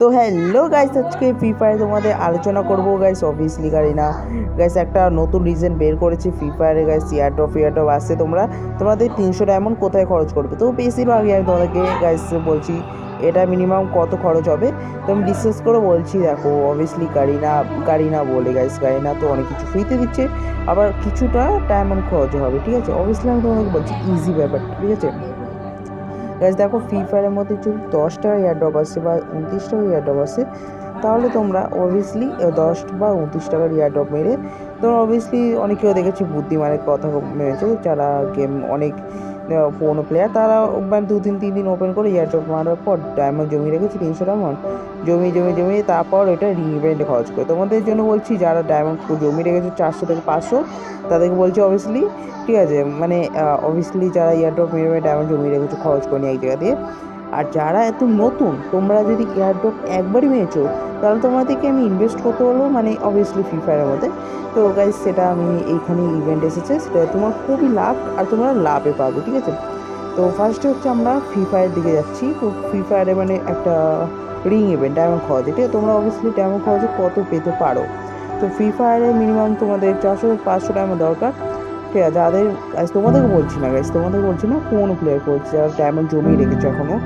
তো hello guys, আজকে free fire তোমাদের আলোচনা করব গাইস। অবভিয়াসলি গারিনা গাইস একটা নতুন রিজন বের করেছে ফ্রি ফায়ারে গাইস। ইয়ারড্রপ আসছে, তোমাদের 300 ডায়মন্ড কোথায় খরচ করবে। তো বেশিরভাগই আমি তোমাদেরকে গাইস বলছি এটা মিনিমাম কত খরচ হবে তো আমি ডিসকাস করে বলছি। দেখো অবভিয়াসলি গারিনা বলে গাইস, গারিনা তো অনেক কিছু ফ্রিতে দিচ্ছে, আবার কিছুটা ডায়মন্ড খরচ হবে, ঠিক আছে। অবভিয়াসলি আমি তোমাদেরকে বলছি ইজি ব্যাপার, ঠিক আছে গাইস। দেখো ফ্রি ফায়ারের মধ্যে যদি 10 টাকা এয়ারড্রপ আসে বা 29 টাকা এয়ারড্রপ আসে, তাহলে তোমরা অবভিয়াসলি 10 বা 29 টাকার এয়ারড্রপ মেরে তোমরা অবভিয়াসলি অনেকেও দেখেছি বুদ্ধিমানের কথা মেরেছে, যারা গেম অনেক পুরোনো প্লেয়ার, তারা মানে 2-3 দিন ওপেন করে এয়ারড্রপ মারার পর ডায়মন্ড জমিয়ে রেখেছে 300 ডায়মন্ড জমিয়ে তারপর এটা রিং ইভেন্টে খরচ করে। তোমাদের জন্য বলছি যারা ডায়মন্ড জমিয়ে রেখেছে 400 থেকে 500, তাদেরকে বলছি অবভিয়াসলি, ঠিক আছে, মানে অবভিয়াসলি যারা এয়ারড্রপ মেরে ডায়মন্ড জমিয়ে রেখেছে খরচ করেনি এক জায়গা দিয়ে। আর যারা এত নতুন, তোমরা যদি এয়ারড্রপ একবারই মেরেছো, তাহলে তোমাদেরকে আমি ইনভেস্ট করতে বলবো, মানে অবভিয়াসলি ফ্রি ফায়ারের মধ্যে। তো গাইজ সেটা আমি এইখানে ইভেন্ট এসেছে, সেটা তোমার খুবই লাভ আর তোমরা লাভে পাবে, ঠিক আছে। তো ফার্স্টে হচ্ছে আমরা ফ্রি ফায়ার দিকে যাচ্ছি। তো ফ্রি ফায়ারে মানে একটা রিং ইভেন্ট ডায়মন্ড খরচে, ঠিক আছে। তোমরা অবভিয়াসলি ডায়মন্ড খরচে কত পেতে পারো। তো ফ্রি ফায়ারে মিনিমাম তোমাদের 400-500 ডায়মন্ড দরকার, ঠিক আছে। যাদের গাইজ তোমাদেরকে বলছি না, কোনো প্লেয়ার বলছি যারা ডায়মন্ড জমিয়ে রেখেছে এখনও,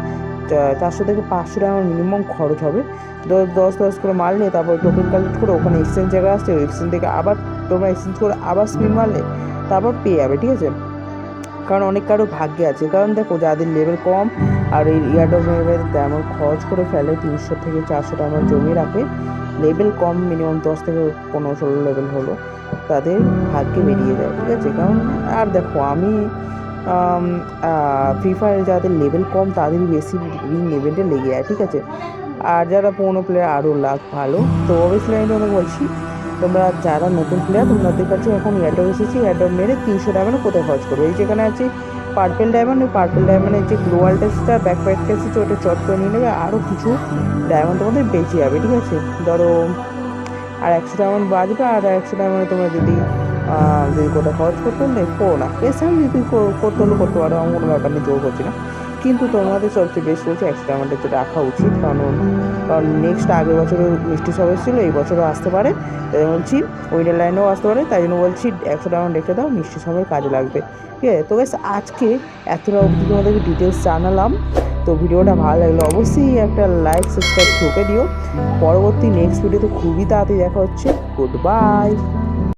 400 থেকে 500 ডায়মন্ড মিনিমাম খরচ হবে। 10 করে মারলে তারপর টোকেন কালেক্ট করে ওখানে এক্সচেঞ্জ জায়গা আসছে, ওই এক্সচেঞ্জ থেকে আবার তোমরা এক্সচেঞ্জ করে আবার স্পিন মারলে তারপর পেয়ে যাবে, ঠিক আছে। কারণ অনেক কারো ভাগ্যে আছে, কারণ দেখো যাদের লেভেল কম আর এই ইয়ারড্রপ ডায়মন্ড খরচ করে ফেলে 300 থেকে 400 ডায়মন্ড জমিয়ে রাখে, লেভেল কম মিনিমাম 10 থেকে 15-16 লেভেল হলো, তাদের ভাগ্যে বেরিয়ে যায়, ঠিক আছে। কারণ আর দেখো আমি ফ্রি ফায়ারে যাদের লেভেল কম তাদেরই বেশি রিং ইভেন্টে লেগে যায়, ঠিক আছে। আর যারা পুরোনো প্লেয়ার আরও লাখ ভালো। তো অবভিয়াসলি আমি তোমাকে বলছি, তোমরা যারা নতুন প্লেয়ার তোমাদের কাছে এখন এয়ারড্রপ এসেছি, এয়ারড্রপ মেরে 300 ডায়মন্ড কোথায় খরচ করবে। এই যেখানে আছে পার্পেল ডায়মন্ড, ওই পার্পেল ডায়মন্ডের যে গ্লোয়াল টেস্টটা ব্যাকপ্যাকটা এসেছে ওটা চট করে নিয়ে নেবে, আরও কিছু ডায়মন্ড তোমাদের বেঁচে যাবে, ঠিক আছে। ধরো আর 100 ডায়মন্ড বাজবে, আর 100 ডায়মন্ডে তোমরা যদি কোথাও খরচ করতে হলে করো না, বেশ আমি যদি করতে হলে করতে পারো, আমার কোনো ব্যাপার নেই, জোর করছি না। কিন্তু তোমাদের সবচেয়ে বেস্ট বলছি 100 ডায়মন্ডের যেটা রাখা উচিত, কারণ নেক্সট আগের বছরও মিষ্টি সব এসেছিলো, এই বছরও আসতে পারে, তাই বলছি উইনার লাইনেও আসতে পারে, তাই জন্য বলছি 100 ডায়মন্ড রেখে দাও, মিষ্টি সময় কাজে লাগবে, ঠিক আছে। তো বেশ আজকে এতটা অবধি তোমাদেরকে ডিটেলস জানালাম। তো ভিডিওটা ভালো লাগলো অবশ্যই একটা লাইক সাবস্ক্রাইব ঠুকে দিও। পরবর্তী নেক্সট ভিডিওতে খুবই তাড়াতাড়ি দেখা হচ্ছে। Good bye.